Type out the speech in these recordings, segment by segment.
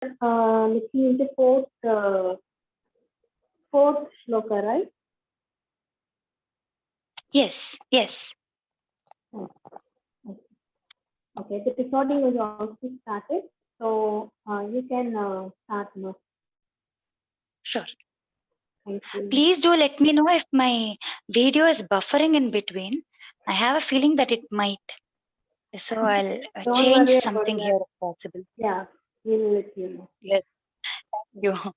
looking into fourth shloka, right? Yes, yes. Okay, the recording was also started, so you can start now. Sure. Thank you. Please do let me know if my video is buffering in between. I have a feeling that it might. So I'll Don't change worry something about here that. if possible. Yeah, we'll let you know. Yes. Thank you.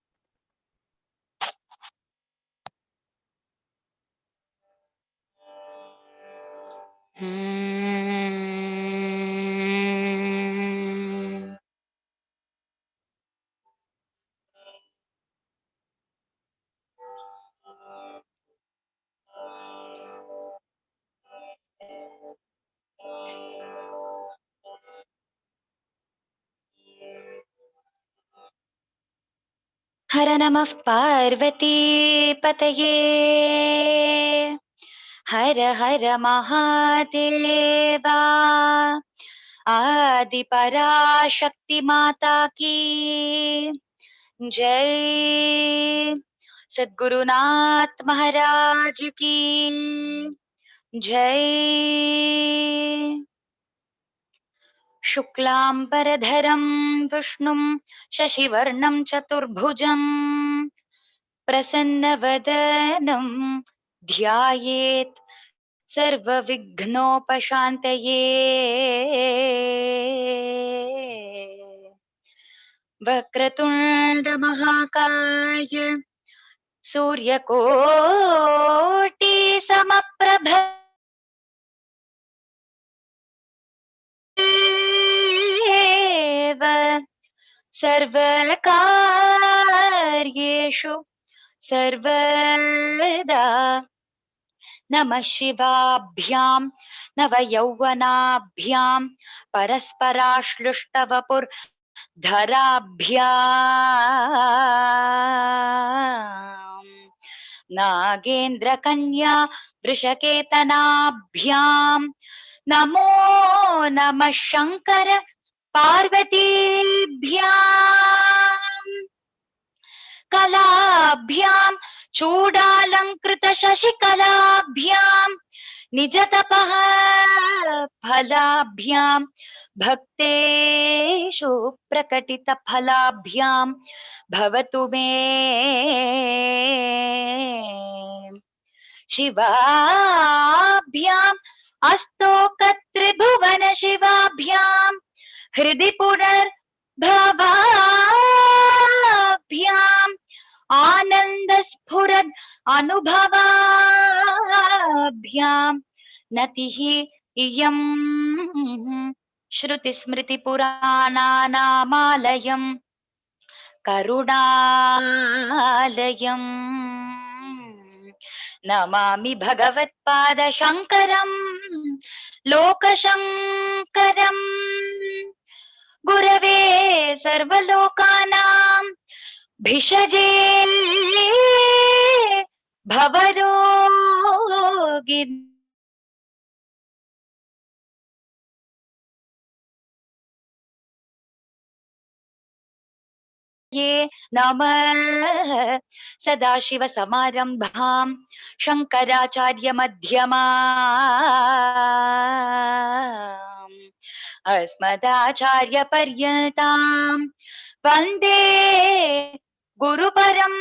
हर नमः पार्वती पतये हर हर महादेवा आदि पराशक्ति माता की जय सद्गुरुनाथ महाराज की जय शुक्लांबरधरं विष्णुं शशिवर्णं चतुर्भुजं प्रसन्नवदनं ध्यायेत् सर्वविघ्नोपशान्तये वक्रतुण्ड महाकाय सूर्यकोटि समप्रभ सर्वकार्येषु सर्वदा नमः शिवाभ्यां नवयौवनाभ्यां परस्पराश्लिष्टवपुर्धराभ्यां नागेन्द्रकन्या वृषकेतनाभ्यां नमो नमः शंकर पार्वतीभ्याम् कलाभ्यां चूडालंकृत शशिकलाभ्यां निजतपः फलाभ्यां भक्तेषु प्रकटित फलाभ्यां भवतु मे शिवाभ्याम् अस्तोकत्रिभुवन शिवाभ्यां हृदि पुनर्भवाभ्याम् आनन्दस्फुरद् अनुभवाभ्यां नतिः इयं श्रुतिस्मृतिपुराणानामालयं करुणालयम् नमामि भगवत्पादशङ्करं लोकशङ्करम् गुरवे सर्वलोकानां भिषजे भवरोगिन् ये नमः सदाशिवसमारम्भां शङ्कराचार्यमध्यमाम् अस्मदाचार्यपर्यन्तां वन्दे गुरुपरम्पराम्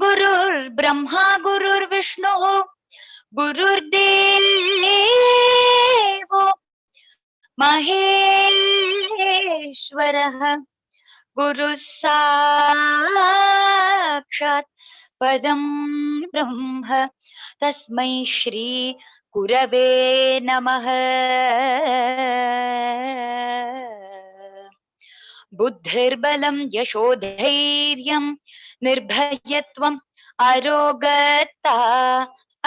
गुरुर्ब्रह्मा गुरुर्विष्णुः गुरुर्देवो महेश्वरः गुरुः साक्षात् परं ब्रह्म तस्मै श्री गुरवे नमः बुद्धिर्बलं यशोधैर्यं निर्भयत्वम् अरोगता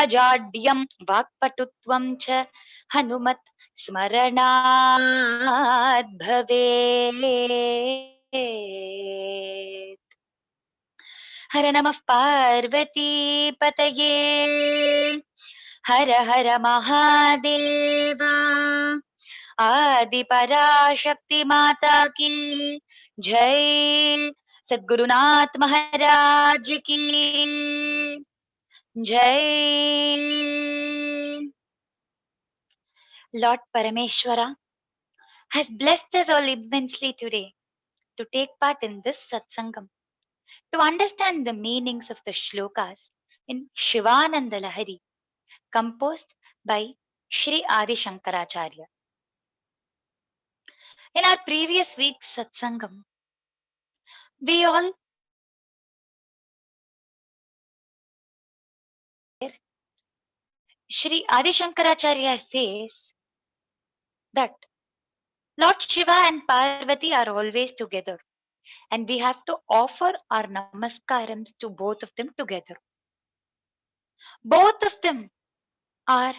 अजाड्यं वाक्पटुत्वं च हनुमत् स्मरणात् भवेत् हर नमः पार्वती पतये हर हर महादेवा आदि पराशक्ति माता की जय, सद्गुरुनाथ महाराज की जय। Lord Parameshwara has blessed us all immensely today to take part in this satsangam, to understand the meanings of the shlokas in Shivananda Lahari, composed by Sri Adi Shankaracharya. In our previous week's satsangam, we all Sri Adi Shankaracharya says that Lord Shiva and Parvati are always together, and we have to offer our namaskarams to both of them together. Both of them are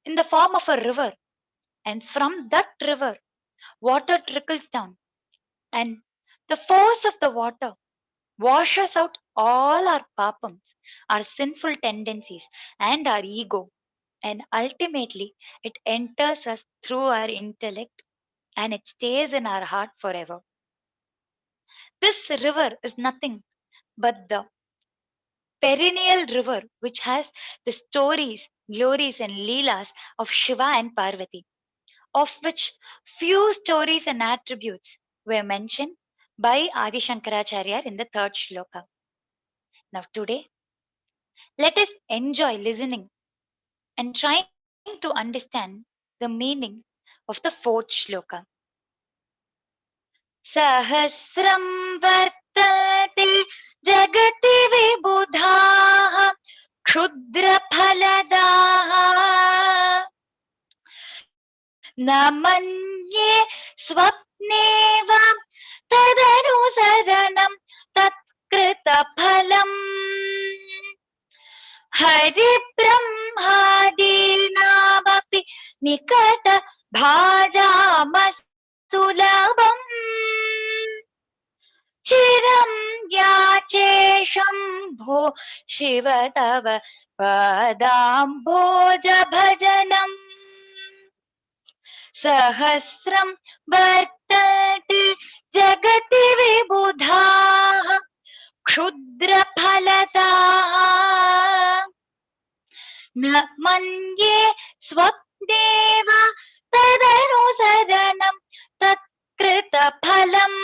in the form of a river, and from that river, water trickles down, and the force of the water washes out all our papams, our sinful tendencies, and our ego, and ultimately it enters us through our intellect and it stays in our heart forever. This river is nothing but the perennial river which has the stories, glories, and leelas of Shiva and Parvati, of which few stories and attributes were mentioned by Adi Shankaracharya in the third shloka. Now, today, let us enjoy listening and trying to understand the meaning of the fourth shloka. सहस्रं वर्तते जगति विबुधाः क्षुद्रफलदाः न मन्ये स्वप्नेव तदनुसरणं तत्कृतफलम् हरिब्रह्मादीनामपि निकटभाजामसुलभम् चिरं याचेशं भो शिव तव पदाम्भोजभजनम् सहस्रं वर्तते जगति विबुधाः क्षुद्रफलदाः न मन्ये स्वप्नेव तदनुसरणं तत्कृतफलम्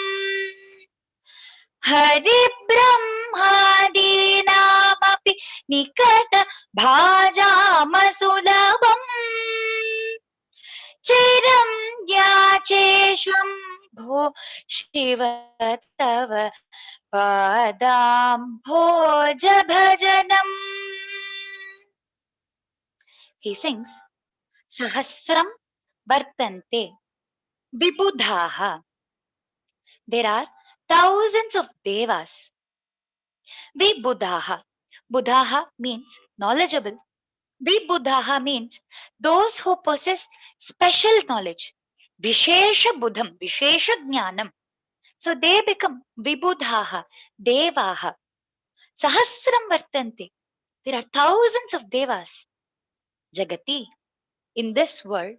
हरिब्रह्मादीनामपि निकटभाजामसुलभम् चिरं याचेशं भो शिव तव पदाम्भोजभजनम्. He sings, Sahasram Vartante Vibudhaha. There are thousands of devas. Vibudhaha. Buddhaha means knowledgeable. Vibudhaha means those who possess special knowledge. Vishesha Buddham, Vishesha Jnanam. So they become Vibudhaha, Devaha. Sahasram Vartante. There are thousands of devas. Jagati. In this world,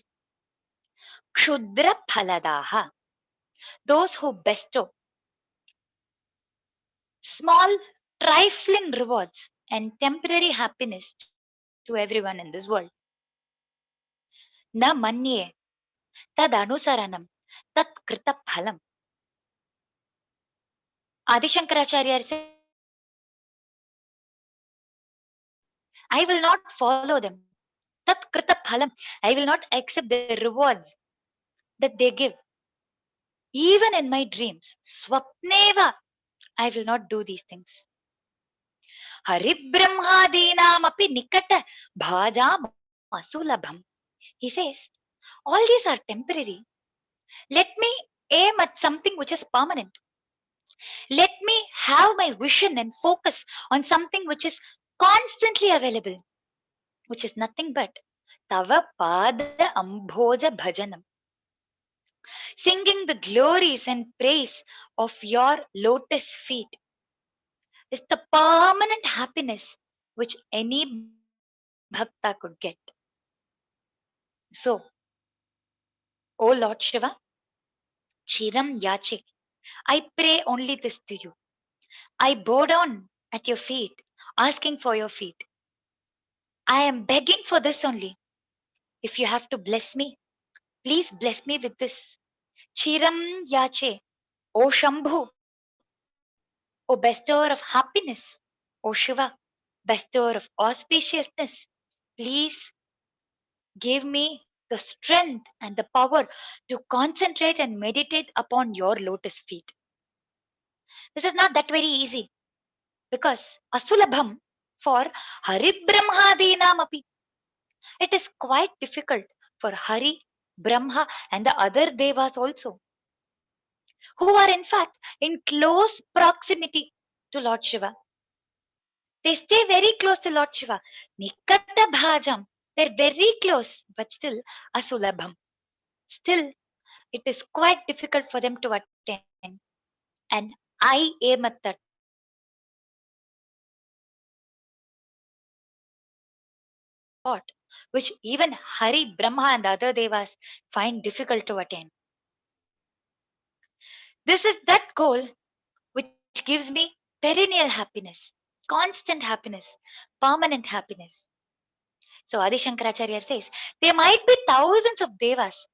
Kshudra Phaladaha. Those who bestow small, trifling rewards and temporary happiness to everyone in this world. Na manye tad anusaranam tat krita phalam. Adi Shankaracharya said, I will not follow them. Tat krita phalam. I will not accept the rewards that they give. Even in my dreams, swapneva, I will not do these things. Haribrahmadinamapi nikata bhajam asulabham. He says, all these are temporary. Let me aim at something which is permanent. Let me have my vision and focus on something which is constantly available, which is nothing but Tava Pada Ambhoja Bhajanam. Singing the glories and praise of your lotus feet is the permanent happiness which any bhakta could get. So, O Lord Shiva, Chiram Yache, I pray only this to you. I bow down at your feet, asking for your feet. I am begging for this only. If you have to bless me, please bless me with this. Chiram Yache, O Shambhu, O bestower of happiness, O Shiva, bestower of auspiciousness, please give me the strength and the power to concentrate and meditate upon your lotus feet. This is not that very easy because asulabham for Haribrahmadinam api. It is quite difficult for Hari, Brahma, and the other devas also, who are in fact in close proximity to Lord Shiva. They stay very close to Lord Shiva. Nikata bhajam. They're very close, but still asulabham. Still, it is quite difficult for them to attain. And I aim at that spot, which even Hari, Brahma, and other devas find difficult to attain. This is that goal which gives me perennial happiness, constant happiness, permanent happiness. So Adi Shankaracharya says, there might be thousands of devas,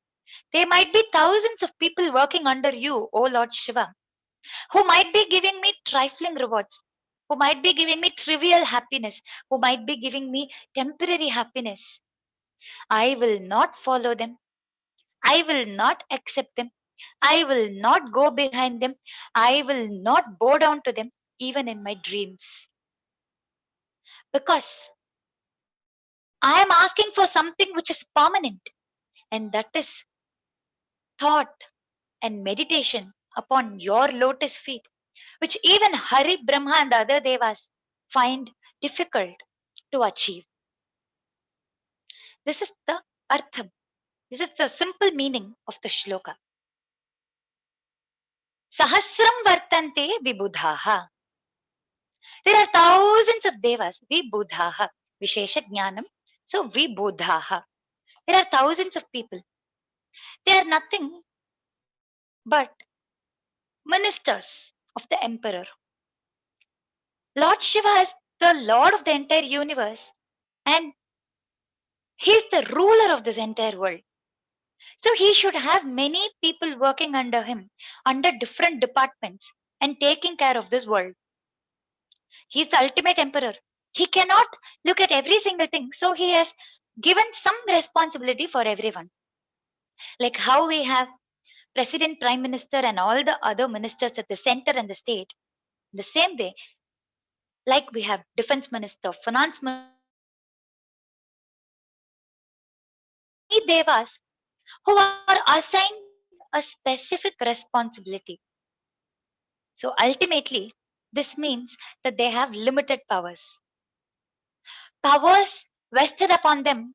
there might be thousands of people working under you, O Lord Shiva, who might be giving me trifling rewards, who might be giving me trivial happiness, who might be giving me temporary happiness. I will not follow them. I will not accept them. I will not go behind them. I will not bow down to them, even in my dreams. Because I am asking for something which is permanent, and that is thought and meditation upon your lotus feet, which even Hari, Brahma, and other devas find difficult to achieve. This is the artham. This is the simple meaning of the shloka. Sahasram vartante vibudhaha. There are thousands of devas, vibudhaha, Vishesha Jnanam. So vibudhaha. There are thousands of people. They are nothing but ministers of the emperor. Lord Shiva is the Lord of the entire universe and he is the ruler of this entire world. So he should have many people working under him, under different departments, and taking care of this world. He is the ultimate emperor. He cannot look at every single thing. So he has given some responsibility for everyone. Like how we have president, prime minister, and all the other ministers at the center and the state. The same way, like we have defense minister, finance minister, devas who are assigned a specific responsibility. So ultimately, this means that they have limited powers. Powers vested upon them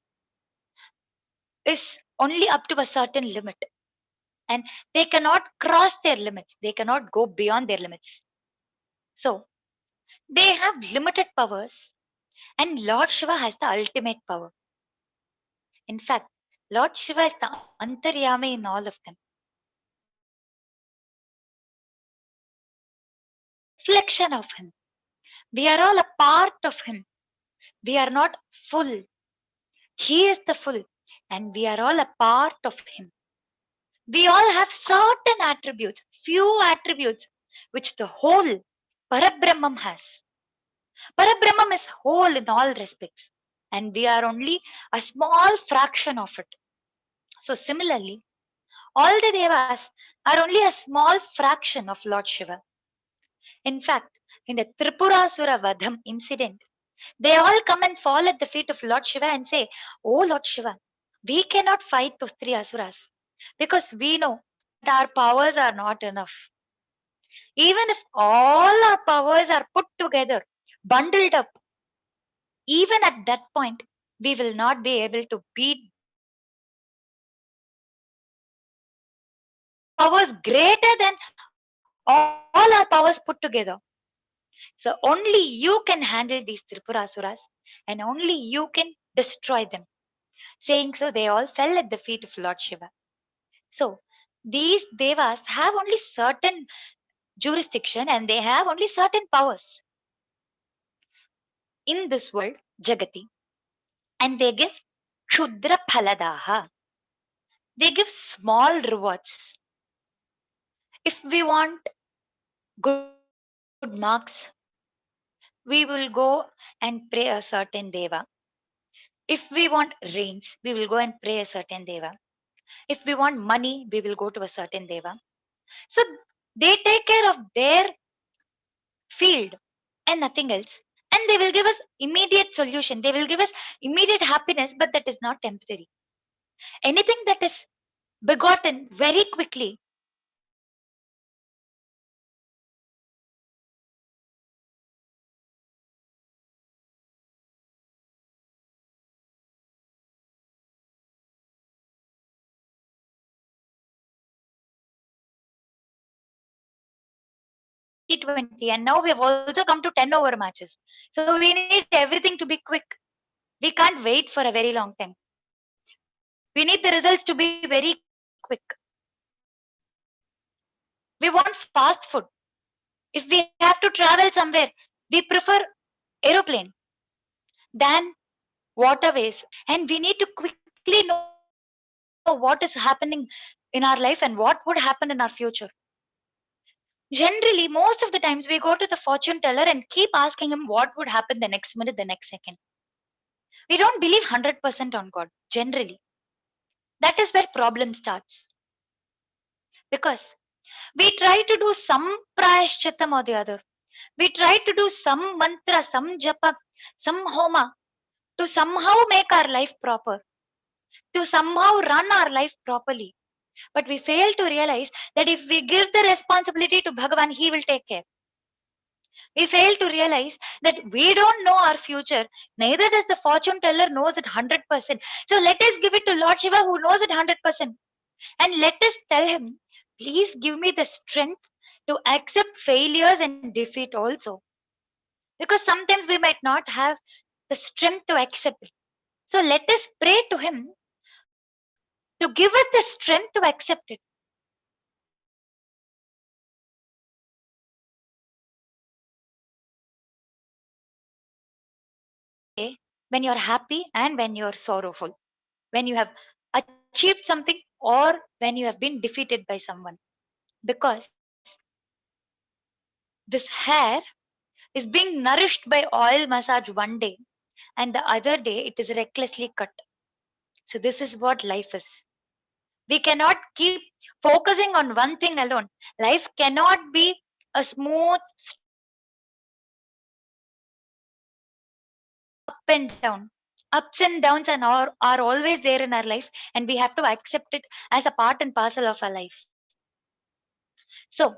is only up to a certain limit, and they cannot cross their limits. They cannot go beyond their limits. So they have limited powers, and Lord Shiva has the ultimate power. In fact, Lord Shiva is the Antaryami in all of them. Reflection of him. We are all a part of him. We are not full. He is the full, and we are all a part of him. We all have certain attributes, few attributes, which the whole Parabrahman has. Parabrahman is whole in all respects, and we are only a small fraction of it. So similarly, all the devas are only a small fraction of Lord Shiva. In fact, in the Tripurasura Vadham incident, they all come and fall at the feet of Lord Shiva and say, Oh Lord Shiva, we cannot fight those three asuras because we know that our powers are not enough. Even if all our powers are put together, bundled up, even at that point, we will not be able to beat powers greater than all our powers put together. So only you can handle these Tripurasuras and only you can destroy them. Saying so, they all fell at the feet of Lord Shiva. So these devas have only certain jurisdiction and they have only certain powers in this world, Jagati, and they give Kshudra Phaladaha. They give small rewards. If we want good marks, we will go and pray a certain deva. If we want rains, we will go and pray a certain deva. If we want money, we will go to a certain deva. So they take care of their field and nothing else. And they will give us immediate solution. They will give us immediate happiness, but that is not temporary. Anything that is begotten very quickly T20, and now we have also come to 10 over matches. So we need everything to be quick. We can't wait for a very long time. We need the results to be very quick. We want fast food. If we have to travel somewhere, we prefer aeroplane than waterways, and we need to quickly know what is happening in our life and what would happen in our future. Generally, most of the times we go to the fortune teller and keep asking him what would happen the next minute, the next second. We don't believe 100% on God, generally. That is where problem starts. Because we try to do some prayashchitam or the other. We try to do some mantra, some japa, some homa to somehow make our life proper, to somehow run our life properly. But we fail to realize that if we give the responsibility to Bhagavan, he will take care. We fail to realize that we don't know our future, neither does the fortune teller knows it 100%. So let us give it to Lord Shiva who knows it 100%. And let us tell him, please give me the strength to accept failures and defeat also. Because sometimes we might not have the strength to accept it. So let us pray to him to give us the strength to accept it. Okay, when you're happy and when you're sorrowful, when you have achieved something or when you have been defeated by someone. Because this hair is being nourished by oil massage one day and the other day it is recklessly cut. So this is what life is. We cannot keep focusing on one thing alone. Life cannot be a smooth, straight line. Up and down. Ups and downs are always there in our life, and we have to accept it as a part and parcel of our life. So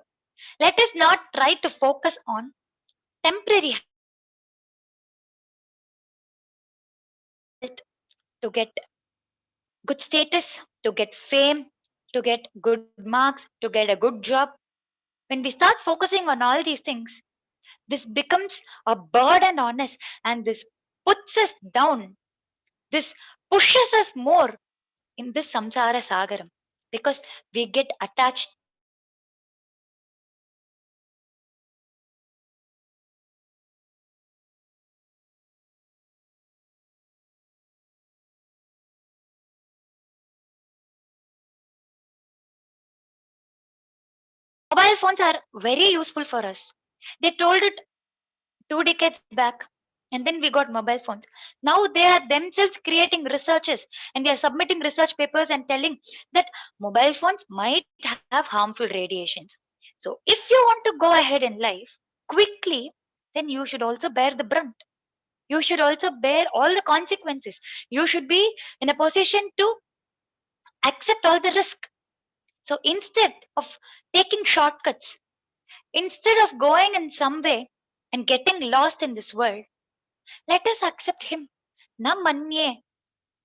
let us not try to focus on temporary happiness, to get good status, to get fame, to get good marks, to get a good job. When we start focusing on all these things, this becomes a burden on us and this puts us down. This pushes us more in this samsara sagaram because we get attached to it. Mobile phones are very useful for us. They told it 2 decades back, and then we got mobile phones. Now they are themselves creating researches and they are submitting research papers and telling that mobile phones might have harmful radiations. So if you want to go ahead in life quickly, then you should also bear the brunt. You should also bear all the consequences. You should be in a position to accept all the risk. So instead of taking shortcuts, instead of going in some way and getting lost in this world, let us accept him. Na manye.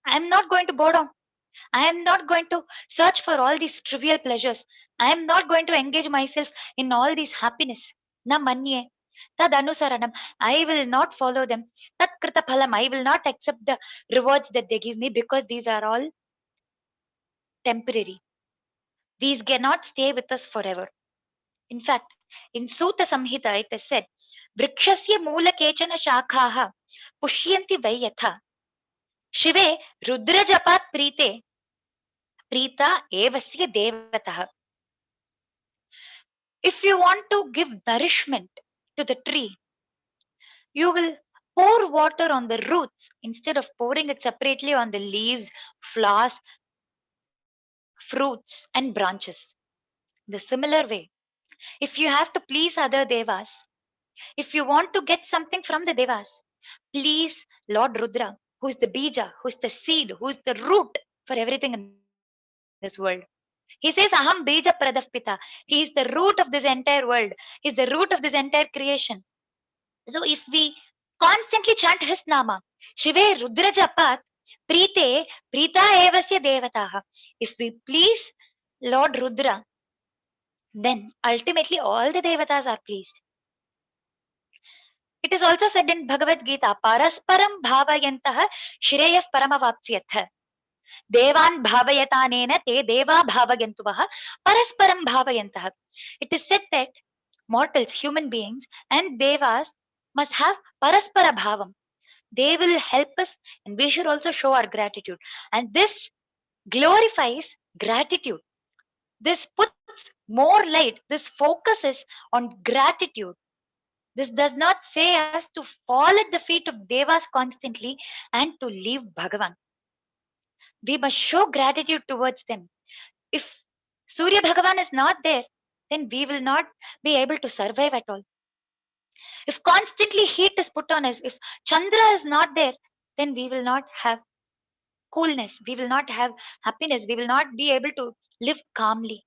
I am not going to bow down. I am not going to search for all these trivial pleasures. I am not going to engage myself in all these happiness. Na manye. Tad anusaranam. I will not follow them. Tat krita phalam. I will not accept the rewards that they give me because these are all temporary. These cannot stay with us forever. In fact, in Sutta Samhita it is said, Vrikshasya moola kechana shakhaha pushyanti vai yatha. Shive Rudra japat prita evasya devatah. If you want to give nourishment to the tree, you will pour water on the roots instead of pouring it separately on the leaves, flowers, fruits, and branches. The similar way, if you have to please other devas, if you want to get something from the devas, please Lord Rudra, who is the bija, who is the seed, who is the root for everything in this world. He says, Aham bija pradav pita. He is the root of this entire world. He is the root of this entire creation. So if we constantly chant his nama, Shive Rudra Japat, Prite, Prita Evasya Devataha. If we please Lord Rudra, then ultimately all the devatas are pleased. It is also said in Bhagavad Gita, Parasparam Bhavayantah Shireyah Paramavapsyatha. Devan Bhavayatanena Te Deva Bhavayantuvaha Parasparam Bhavayantah. It is said that mortals, human beings, and devas must have Paraspara Bhavam. They will help us, and we should also show our gratitude. And this glorifies gratitude. This puts more light, this focuses on gratitude. This does not say us to fall at the feet of devas constantly and to leave Bhagavan. We must show gratitude towards them. If Surya Bhagavan is not there, then we will not be able to survive at all. If constantly heat is put on us, if Chandra is not there, then we will not have coolness, we will not have happiness, we will not be able to live calmly.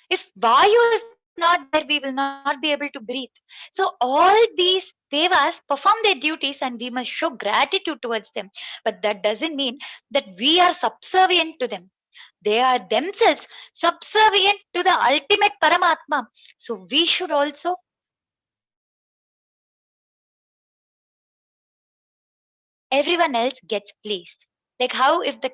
If Vayu is not there, we will not be able to breathe. So all these devas perform their duties and we must show gratitude towards them. But that doesn't mean that we are subservient to them. They are themselves subservient to the ultimate Paramatma. So we should also everyone else gets pleased. Like how if the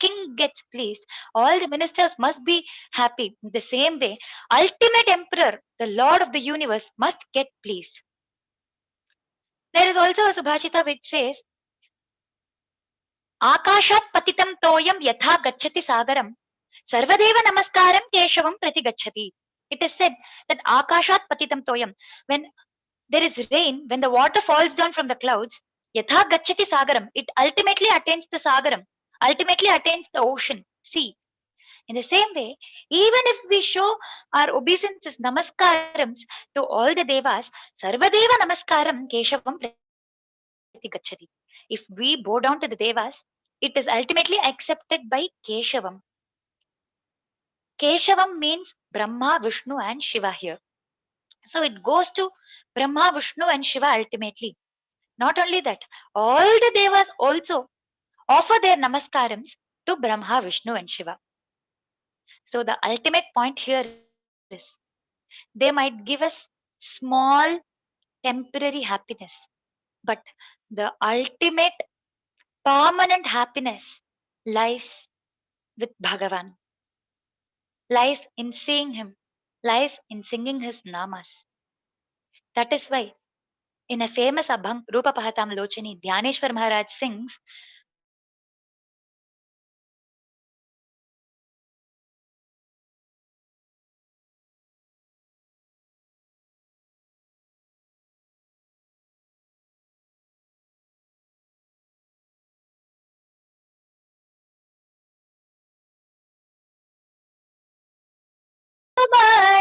king gets pleased, all the ministers must be happy. In the same way, ultimate emperor, the lord of the universe, must get pleased. There is also a Subhashita which says, Akashat patitam toyam yatha gacchati sagaram, sarvadeva namaskaram keshavam prati gacchati. It is said that Akashat patitam toyam, when there is rain, when the water falls down from the clouds, yatha gacchati sagaram, it ultimately attains the sagaram, ultimately attains the ocean, sea. In the same way, even if we show our obeisances, namaskarams to all the devas, sarvadeva namaskaram keshavam prati gacchati. If we bow down to the devas, it is ultimately accepted by Keshavam. Keshavam means Brahma, Vishnu, and Shiva here. So it goes to Brahma, Vishnu, and Shiva ultimately. Not only that, all the devas also offer their namaskarams to Brahma, Vishnu, and Shiva. So the ultimate point here is they might give us small temporary happiness, but the ultimate permanent happiness lies with Bhagavan, lies in seeing him, lies in singing his namas. That is why in a famous Abhang, Rupa Pahatam Lochani, Dhyaneshwar Maharaj sings,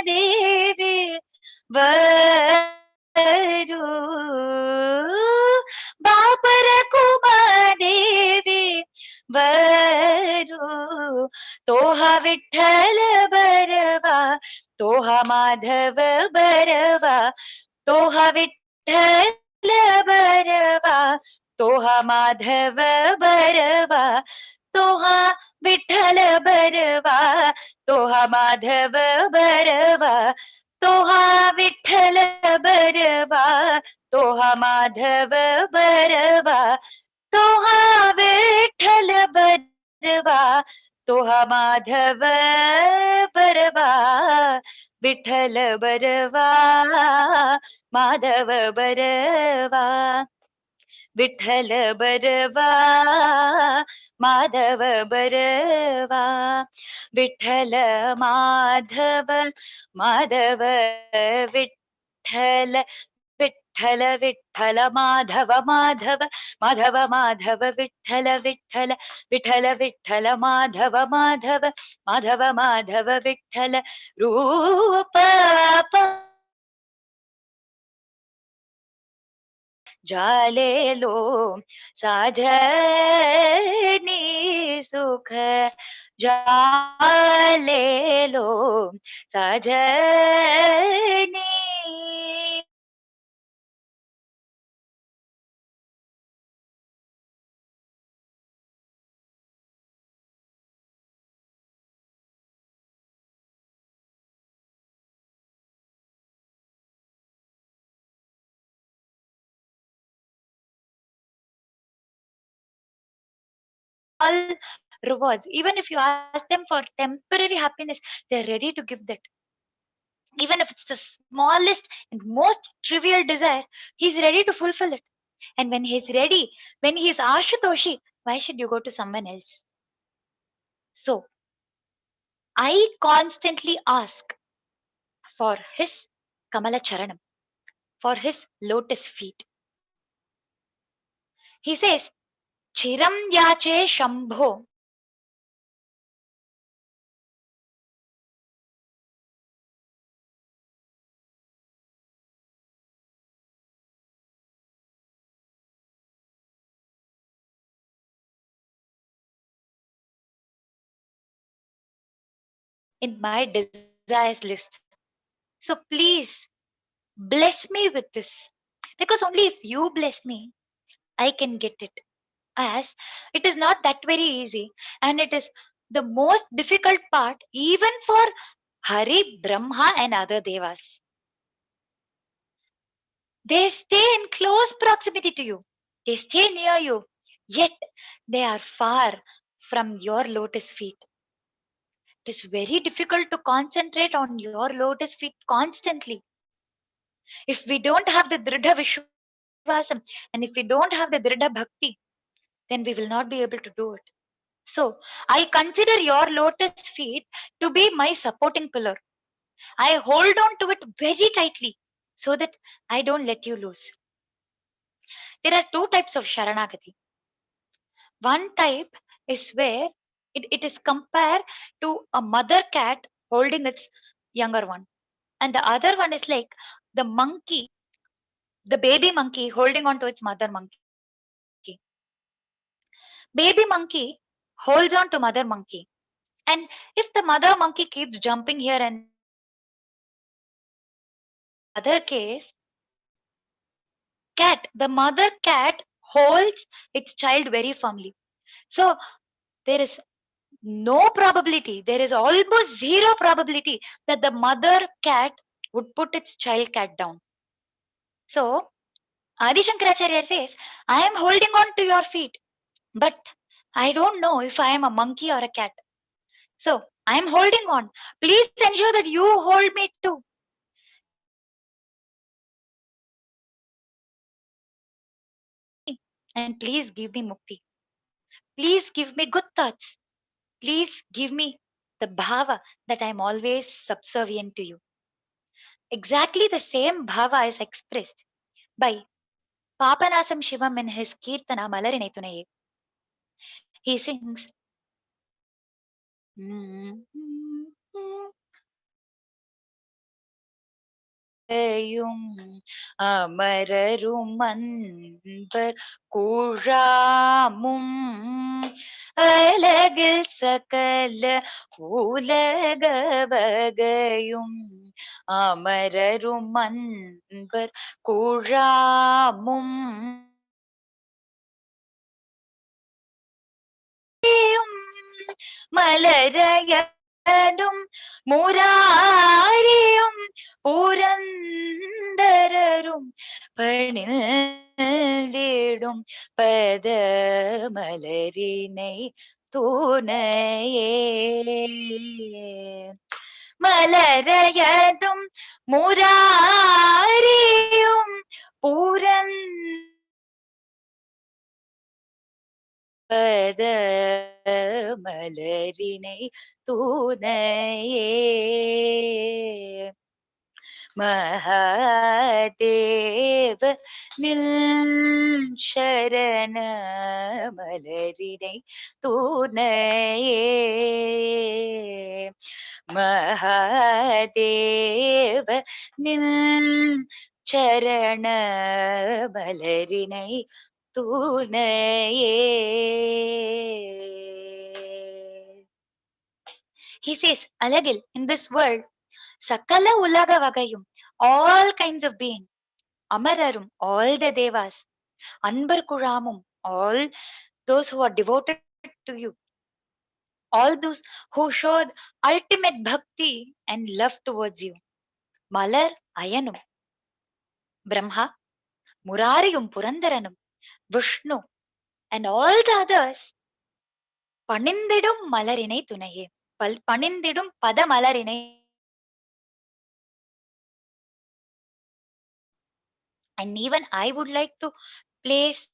Devi Varu Bapara Devi Varu Toha Vithala Barava Toha Madhava Barava Toha Vithala Barava Toha Madhava Barava Toha Vithala Barava Toha Madhava Barava Toha Vithala Barava Toha Madhava Barava Toha Vithala Barava तोहा माधव बरवा विठ्ठल बरवा माधव बरवा विठ्ठल बरवा माधव बरवा विठ्ठल माधव माधव विठ्ठल विठ्ठल विठ्ठल माधव माधव माधव माधव विठ्ठल विठ्ठल विठ्ठल विठ्ठल माधव माधव माधव माधव विठ्ठल रूप जालेलो साजनी सुख जालेलो साजनी all rewards. Even if you ask them for temporary happiness, they're ready to give that. Even if it's the smallest and most trivial desire, he's ready to fulfill it. And when he's ready, when he's Ashutoshi, why should you go to someone else? So, I constantly ask for his Kamala Charanam, for his lotus feet. He says, Chiram yache Shambho. In my desires list. So please bless me with this. Because only if you bless me, I can get it. As it is not that very easy, and it is the most difficult part even for Hari, Brahma, and other devas. They stay in close proximity to you, they stay near you, yet they are far from your lotus feet. It is very difficult to concentrate on your lotus feet constantly. If we don't have the Dridha Vishwasam and if we don't have the Dridha Bhakti, then we will not be able to do it. So, I consider your lotus feet to be my supporting pillar. I hold on to it very tightly so that I don't let you lose. There are two types of Sharanagati. One type is where it is compared to a mother cat holding its younger one. And the other one is like the monkey, the baby monkey holding on to its mother monkey. Baby monkey holds on to mother monkey. And if the mother monkey keeps jumping here and other case, the mother cat holds its child very firmly. So there is no probability, there is almost zero probability that the mother cat would put its child cat down. So Adi Shankaracharya says, I am holding on to your feet, but I don't know if I am a monkey or a cat. So I am holding on. Please ensure that you hold me too. And please give me mukti. Please give me good thoughts. Please give me the bhava that I am always subservient to you. Exactly the same bhava is expressed by Papanasam Shivam in his Kirtana Malarine Tunaye. He sings, அமரரும் அன்பர் கூழாமும் அலகில் சகல உலக வகையும் அமரரும் அன்பர் கூழாமும் மலரையனும் முராரியும் புரந்தரரும் பணிந்திடும் பத மலரினை துணையே. மலரையதும் முராரியும் பத மலரினை துணையே. மகாதேவ நில் சரண மலரினை துணையே. மகாதேவ நில் சரண மலரினை துணையே. He says, Alagil, in this world, Sakala Ulaga Vagayum, all kinds of being, Amararum, all the Devas, Anbar Kuramum, all those who are devoted to you, all those who showed ultimate bhakti and love towards you. Malar Ayanum, Brahma, Murariyum Purandaranum, Vishnu, and all the others, Panindidum Malarinai Tunaye, Panindidum Pada Malarinai. And even I would like to place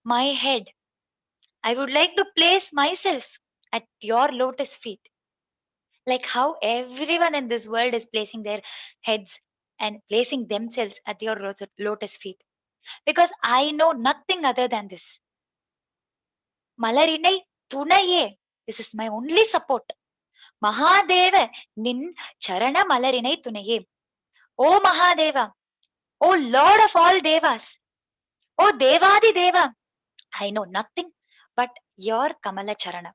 my head, I would like to place myself at your lotus feet. Like how everyone in this world is placing their heads and placing themselves at your lotus feet. Because I know nothing other than this. Malarinai Tunaye. This is my only support. Mahadeva Nin Charana Malarinai Tunaye. O Mahadeva, O Lord of all Devas, O Devadi Deva, I know nothing but your Kamala Charana.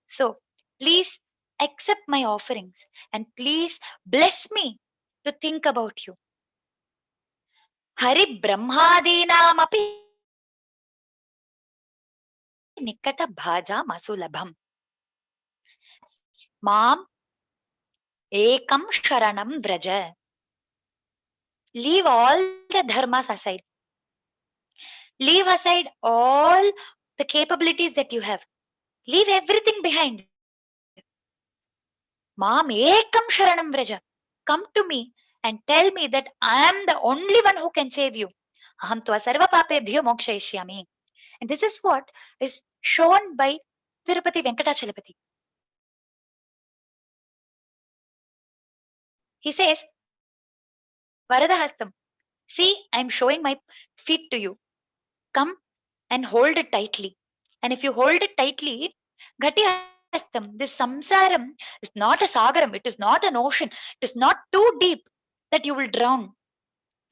So please accept my offerings and please bless me to think about you. Hari Brahmadinamapi Nikata Bhaja Masulabham. Mam Ekam Sharanam Vraja. Leave all the dharmas aside. Leave aside all the capabilities that you have. Leave everything behind. Mam Ekam Sharanam Vraja. Come to me and tell me that I am the only one who can save you. Aham tva sarva papebhyo mokshayishyami. And this is what is shown by Tirupati Venkatachalapati. He says, Varadahastam, see, I am showing my feet to you. Come and hold it tightly. And if you hold it tightly, Ghatihastam, this samsaram is not a sagaram, it is not an ocean, it is not too deep that you will drown.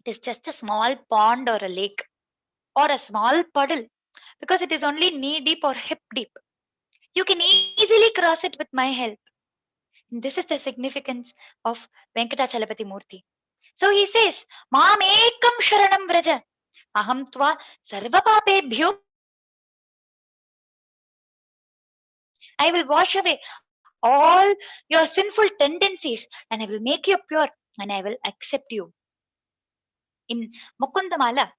It is just a small pond or a lake or a small puddle because it is only knee deep or hip deep. You can easily cross it with my help. And this is the significance of Venkatachalapati Murti. So he says, Mam ekam sharanam vraja. Aham tva sarva papebhyo. I will wash away all your sinful tendencies and I will make you pure and I will accept you. In Mukundamala,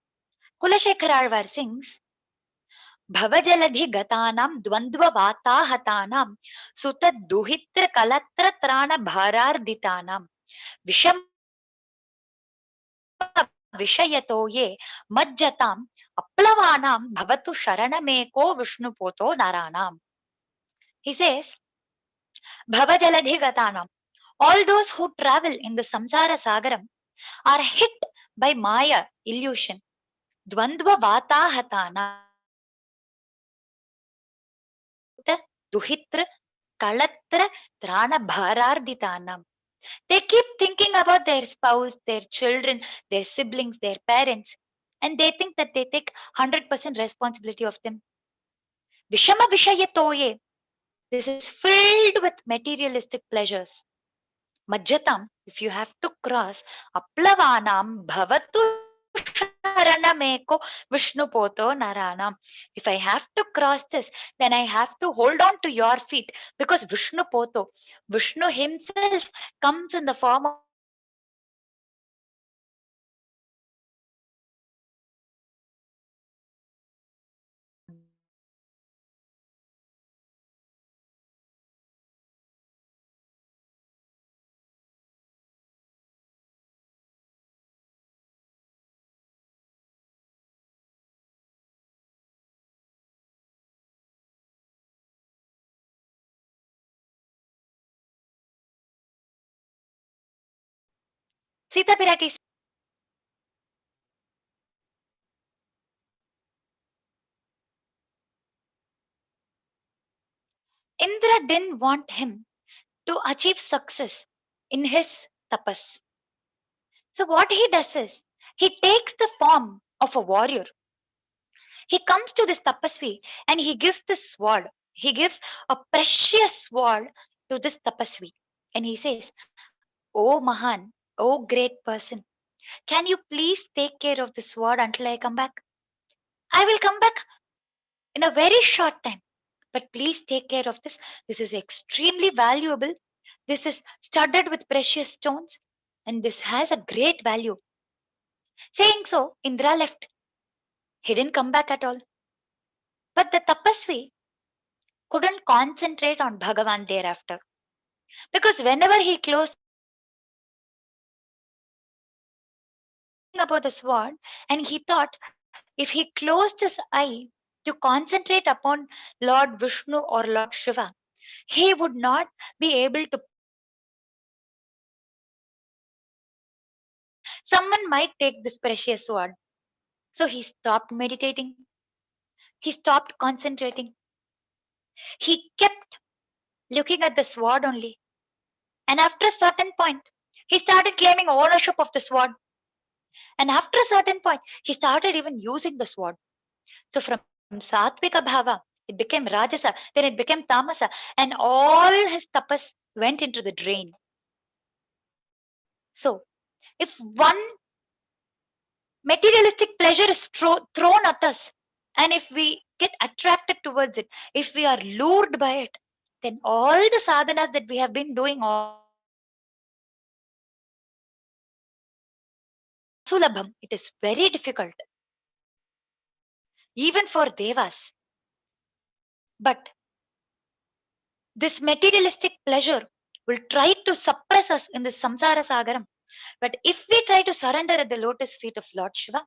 Kulashekara Alvar sings, Bhavajaladhi gatanam dvandva vatahataanam sutad duhitra kalatra trana bhararditanam visham vishayato ye majjatam aplavanam bhavatu sharanameko vishnupoto naranam. He says, Bhavajaladhi gatanam, all those who travel in the samsara sagaram are hit by Maya, illusion. Dvandva vatahataanam duhitra kalatra trana bhararditanam. They keep thinking about their spouse, their children, their siblings, their parents, and they think that they take 100% responsibility of them. Vishama vishayatoye. This is filled with materialistic pleasures. Majjatam, if you have to cross, aplavanam bhavatu sharanameko vishnupoto naranam. If I have to cross this, then I have to hold on to your feet because Vishnupoto, Vishnu himself comes in the form of Sita Pirati. Indra didn't want him to achieve success in his tapas. So what he does is he takes the form of a warrior. He comes to this tapasvi and he gives this sword. He gives a precious sword to this tapasvi. And he says, "Oh Mahan, oh great person, can you please take care of the sword until I come back? I will come back in a very short time. But please take care of this. This is extremely valuable. This is studded with precious stones, and this has a great value." Saying so, Indra left. He didn't come back at all. But the tapasvi couldn't concentrate on Bhagavan thereafter. Because whenever he closed about the sword, and he thought if he closed his eye to concentrate upon Lord Vishnu or Lord Shiva, he would not be able to. Someone might take this precious sword. So he stopped meditating. He stopped concentrating. He kept looking at the sword only. And after a certain point, he started claiming ownership of the sword. And after a certain point, he started even using the sword. So from Satvika Bhava, it became Rajasa, then it became Tamasa, and all his tapas went into the drain. So if one materialistic pleasure is thrown at us, and if we get attracted towards it, if we are lured by it, then all the sadhanas that we have been doing all sulabham, it is very difficult, even for devas. But this materialistic pleasure will try to suppress us in the samsara sagaram. But if we try to surrender at the lotus feet of Lord Shiva,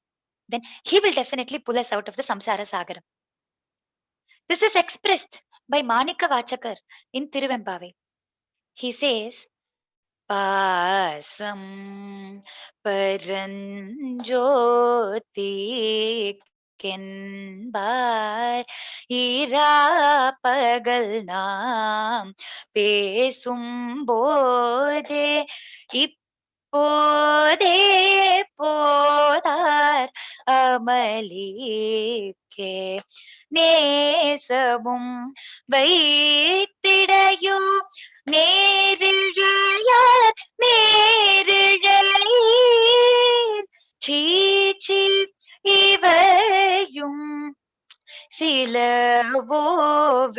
then he will definitely pull us out of the samsara sagaram. This is expressed by Manika Vachakar in Tiruvembavi. He says, "Pasam Paranjoti Kenbar Ira Pagal Nam Pesum Bode Ipode Podar Amalike நேசமும் வைத்திடையோ நேரிழையார் நேரிழையீர் சீச்சி இவையும் சிலவோ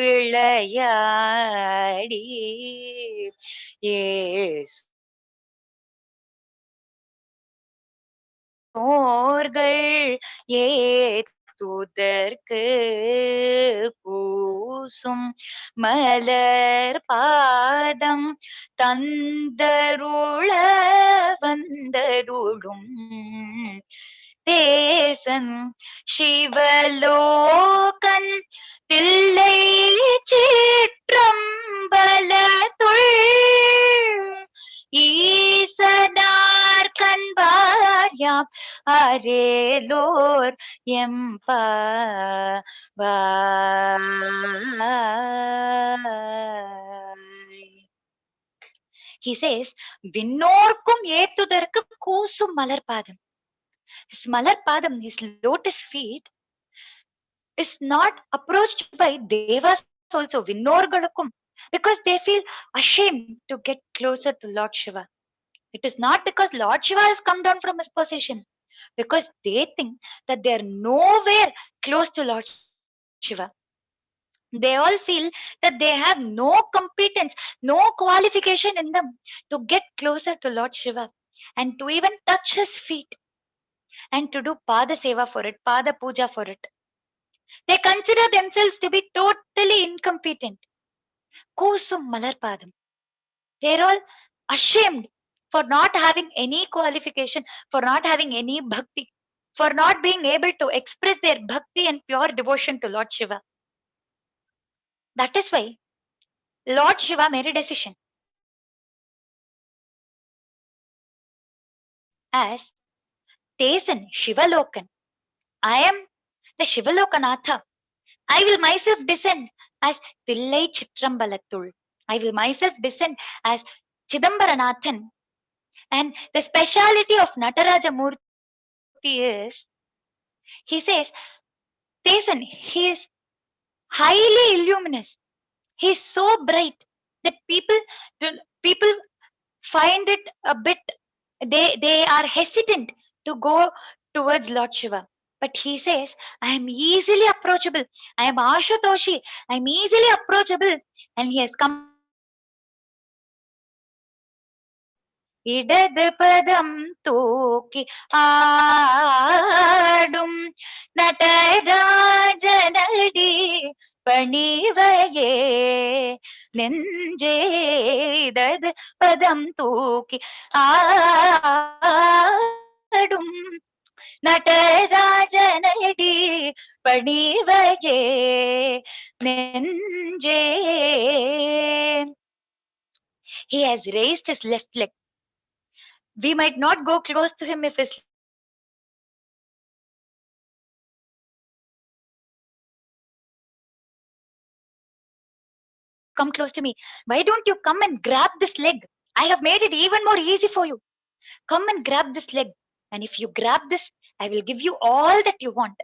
விளையாடி ஏசோர்கள் ஏத்துதற்கு பூசும் மலர் பாதம் தந்தருள வந்தருளும் தேசன் சிவலோகன் தில்லை சிற்றம்பலத்துள் ஈசனார் கண்பார்யாம் அரேலோர் எம்பாவாய். He says, விண்ணோர்க்கும் ஏத்துதற்கு கூசும் மலர்பாதம். His malarpadam, his lotus feet, is not approached by devas also, vinnorgalukkum, because they feel ashamed to get closer to Lord Shiva. It is not because Lord Shiva has come down from his position, because they think that they are nowhere close to Lord Shiva. They all feel that they have no competence, no qualification in them to get closer to Lord Shiva and to even touch his feet and to do pada seva for it, pada puja for it. They consider themselves to be totally incompetent. Kusum malarpadam. They're all ashamed for not having any qualification, for not having any bhakti, for not being able to express their bhakti and pure devotion to Lord Shiva. That is why Lord Shiva made a decision. as Tesan Shivalokan. I am the Shivalokanatha. I will myself descend as Tillai Chitrambalathul. I will myself descend as Chidambaranathan. And the speciality of Nataraja Murthy is, he says, Tesan, he is highly illuminous. He is so bright that people find it a bit, they are hesitant to go towards Lord Shiva. But he says, I am easily approachable. I am Ashutoshi. I am easily approachable. And he has come இடது பதம் தூக்கி ஆடும் நடராஜனடி பணிவையே நெஞ்சே இடது பதம் தூக்கி ஆடும் நடராஜனடி பணிவையே நெஞ்சே. He has raised his left leg. We might not go close to him if his come close to me. Why don't you come and grab this leg? I have made it even more easy for you. Come and grab this leg. And if you grab this, I will give you all that you want.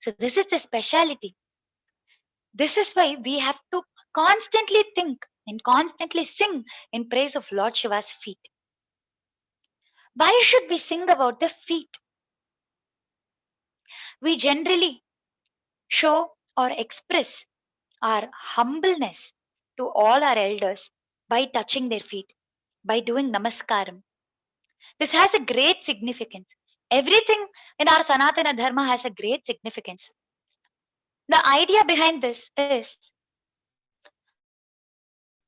So this is the speciality. This is why we have to constantly think and constantly sing in praise of Lord Shiva's feet. Why should we sing about the feet? We generally show or express our humbleness to all our elders by touching their feet, by doing namaskaram. This has a great significance. Everything in our Sanatana Dharma has a great significance. The idea behind this is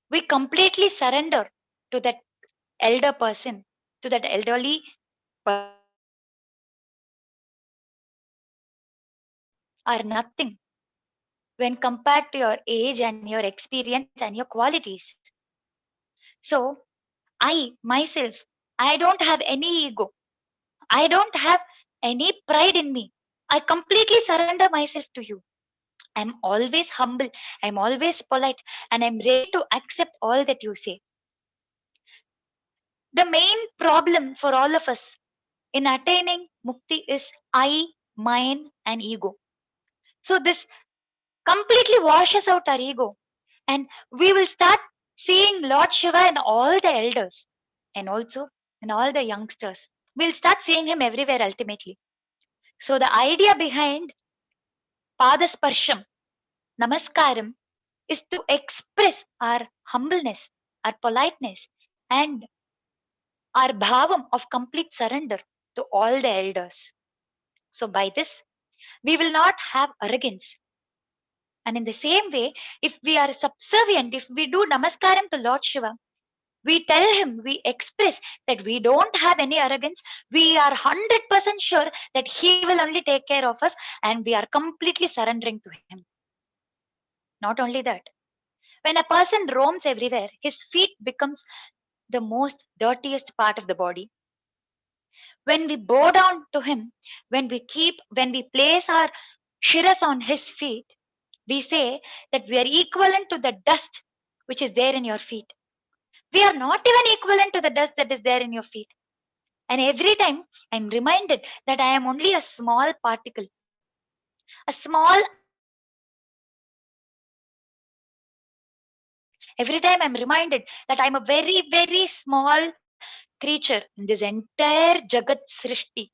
we completely surrender to that elder person, to that elderly person, are nothing when compared to your age and your experience and your qualities. So, I myself, I don't have any ego. I don't have any pride in me. I completely surrender myself to you. I'm always humble, I'm always polite, and I'm ready to accept all that you say. The main problem for all of us in attaining mukti is I, mine, and ego. So this completely washes out our ego, and we will start seeing Lord Shiva and all the elders, and also in all the youngsters. We'll start seeing him everywhere ultimately. So the idea behind Padasparsham, Namaskaram, is to express our humbleness, our politeness, and our bhavam of complete surrender to all the elders. So by this, we will not have arrogance. And in the same way, if we are subservient, if we do namaskaram to Lord Shiva, we tell him, we express that we don't have any arrogance. We are 100% sure that he will only take care of us, and we are completely surrendering to him. Not only that, when a person roams everywhere, his feet becomes the most dirtiest part of the body. When we bow down to him, when we place our shiras on his feet, we say that we are equivalent to the dust which is there in your feet. We are not even equivalent to the dust that is there in your feet. And every time I'm reminded that I am only a small particle, a small atom. Every time I'm reminded that I'm a very, very small creature in this entire Jagat Srishti.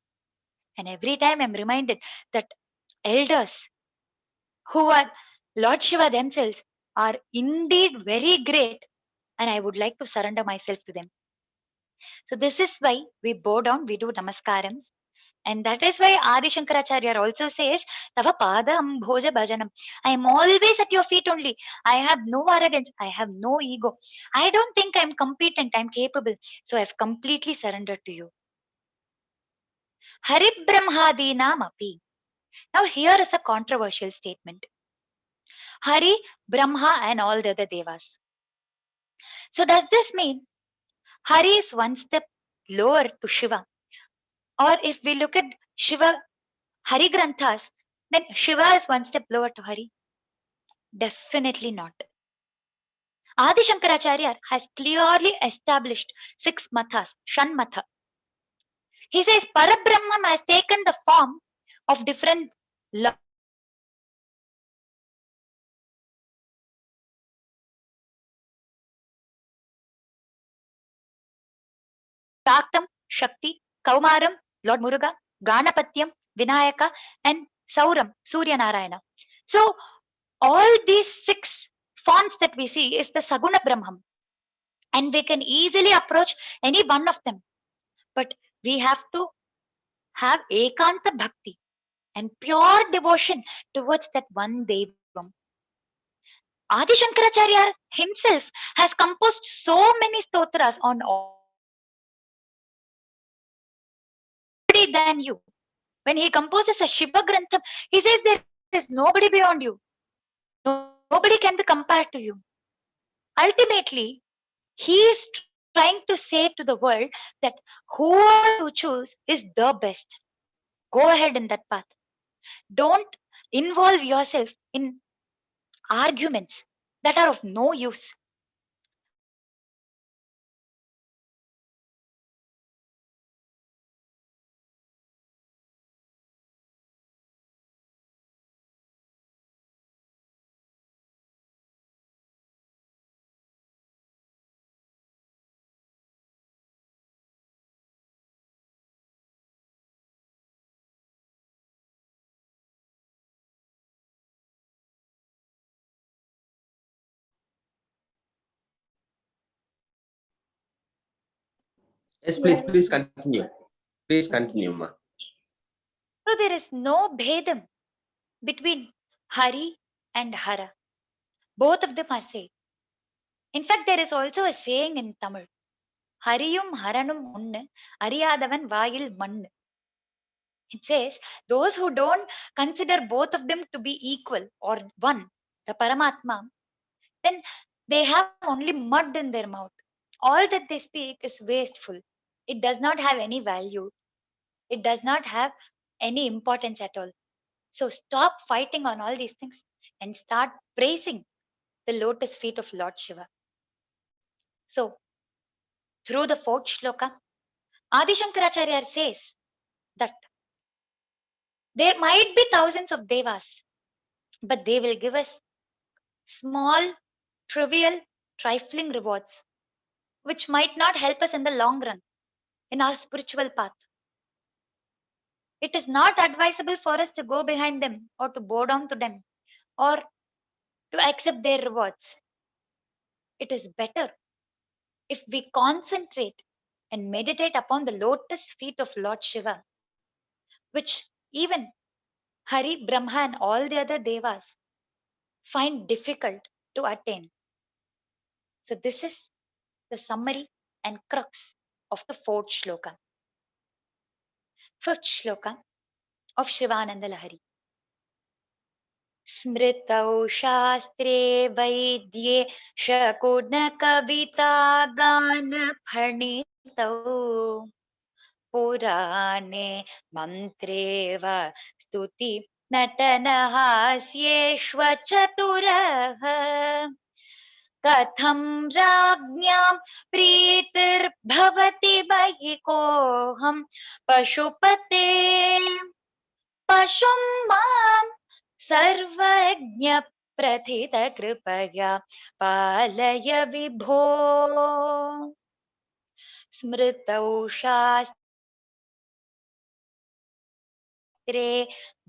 And every time I'm reminded that elders who are Lord Shiva themselves are indeed very great, and I would like to surrender myself to them. So this is why we bow down, we do namaskarams. And that is why Adi Shankaracharya also says, Tava padam bhoja bhajanam. I am always at your feet only. I have no arrogance. I have no ego. I don't think I'm competent. I'm capable. So I've completely surrendered to you. Hari Brahmadinam api. Now here is a controversial statement. Hari, Brahma, and all the other devas. So does this mean Hari is one step lower to Shiva, Or if we look at Shiva Hari Granthas, then Shiva is one step lower to Hari? Definitely not. Adi Shankaracharya has clearly established 6 mathas, Shanmatha. He says Parabrahman has taken the form of different Shaktam, Shakti, Kaumaram, Lord Muruga, Ganapatyam, Vinayaka, and Sauram, Surya Narayana. So all these 6 forms that we see is the Saguna Brahman. And we can easily approach any one of them. But we have to have Ekanta Bhakti and pure devotion towards that one Devam. Adi Shankaracharya himself has composed so many stotras on than you. When he composes a Shiva Grantham, he says there is nobody beyond you. Nobody can be compared to you. Ultimately, he is trying to say to the world that whoever you choose is the best. Go ahead in that path. Don't involve yourself in arguments that are of no use. Yes, please continue. Please continue, ma. So there is no bhedam between Hari and Hara. Both of them are same. In fact, there is also a saying in Tamil. Hariyum Haranum Unnu, Ariyadavan Vayil Mannu. It says, those who don't consider both of them to be equal or one, the Paramatma, then they have only mud in their mouth. All that they speak is wasteful. It does not have any value. It does not have any importance at all. So stop fighting on all these things and start praising the lotus feet of Lord Shiva. So, through the 4th shloka, Adi Shankaracharya says that there might be thousands of devas, but they will give us small, trivial, trifling rewards, which might not help us in the long run in our spiritual path. It is not advisable for us to go behind them or to bow down to them or to accept their rewards. It is better if we concentrate and meditate upon the lotus feet of Lord Shiva, which even Hari, Brahma, and all the other devas find difficult to attain. So, this is the summary and crux of the 4th shloka. 5th shloka of Shivananda Lahari. Smritau Shastre Vaidye Shakuna Kavita Gana Phanitau Purane Mantreva Stuti Natanahasyeshva Chaturah Katham Rajñam Pritirбhavati Bahikoham Pashupate Pashum Mam Sarvajña Prathita Kripaya Palaya Vibho Smritau Shastre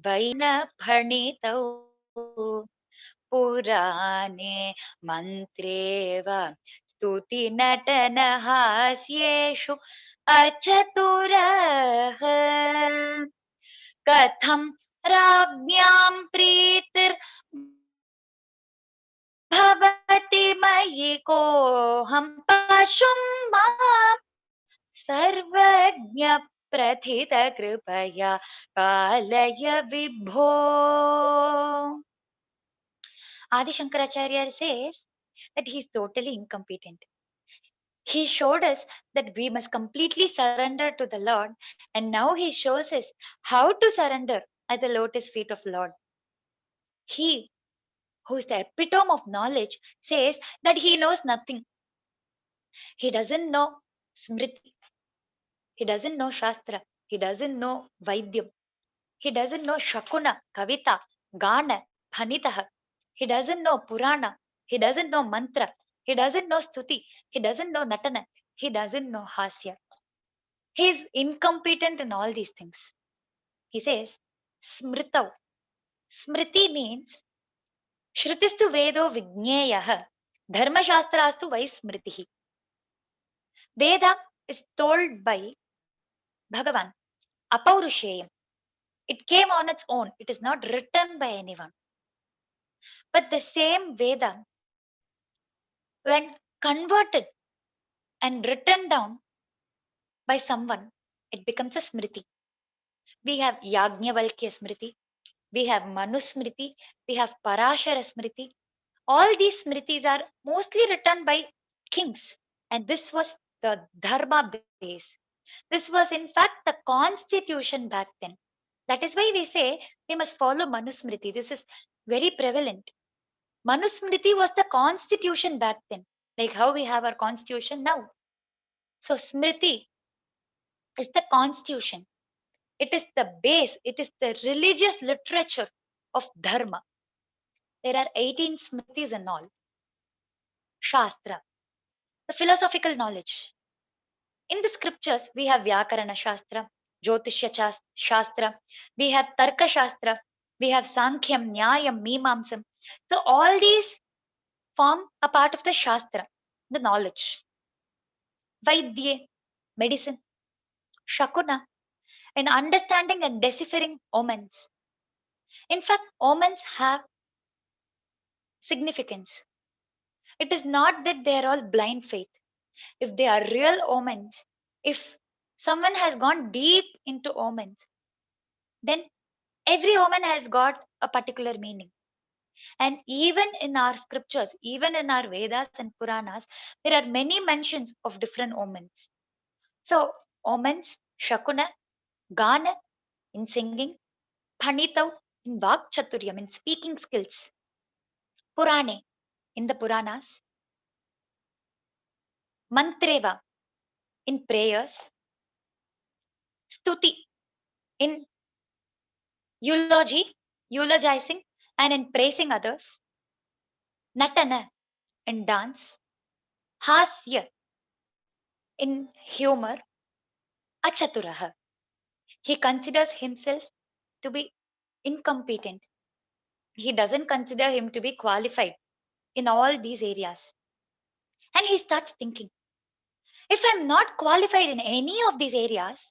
Vaina Phanitau Purane Mantreva Stuti Natanahasyeషు Achaturah Katham Rajñam Pritir Bhavati Mayikoham Pashum Mam Sarvajña Prathita Kripaya Palaya Vibho. Adi Shankaracharya says that he is totally incompetent. He showed us that we must completely surrender to the Lord, and now He shows us how to surrender at the lotus feet of the Lord. He, who is the epitome of knowledge, says that he knows nothing. He doesn't know Smriti. He doesn't know Shastra. He doesn't know Vaidyam. He doesn't know Shakuna, Kavita, Gana, Phanitaha. He doesn't know Purana. He doesn't know Mantra. He doesn't know Stuti. He doesn't know Natana. He doesn't know Hasya. He is incompetent in all these things. He says, Smritav. Smriti means Shrutistu Vedo Vijneyah. Dharmashastrastu Vai Smritihi. Veda is told by Bhagavan, Apaurusheyam. It came on its own. It is not written by anyone. But the same Veda, when converted and written down by someone, it becomes a Smriti. We have Yajnavalkya Smriti, we have Manusmriti, we have Parashara Smriti. All these Smritis are mostly written by kings, and this was the Dharma base. This was, in fact, the constitution back then. That is why we say we must follow Manusmriti. This is very prevalent. Manusmriti was the constitution back then, like how we have our constitution now. So, Smriti is the constitution. It is the base. It is the religious literature of Dharma. There are 18 Smritis in all. Shastra, the philosophical knowledge. In the scriptures, we have Vyakarana Shastra, Jyotishya Shastra, we have Tarka Shastra, we have Sankhyam, Nyayam, Mimamsam. So all these form a part of the Shastra, the knowledge. Vaidye, medicine. Shakuna, and understanding and deciphering omens. In fact, omens have significance. It is not that they are all blind faith. If they are real omens, if someone has gone deep into omens, then every omen has got a particular meaning. And even in our scriptures, even in our Vedas and Puranas, there are many mentions of different omens. So, omens, Shakuna, Gana in singing, Phanitav in Vak Chaturyam in speaking skills, Purane in the Puranas, Mantreva in prayers, Stuti in eulogizing and in praising others, Natana in dance, Hasya in humor, Achaturaha. He considers himself to be incompetent. He doesn't consider him to be qualified in all these areas. And he starts thinking, if I'm not qualified in any of these areas,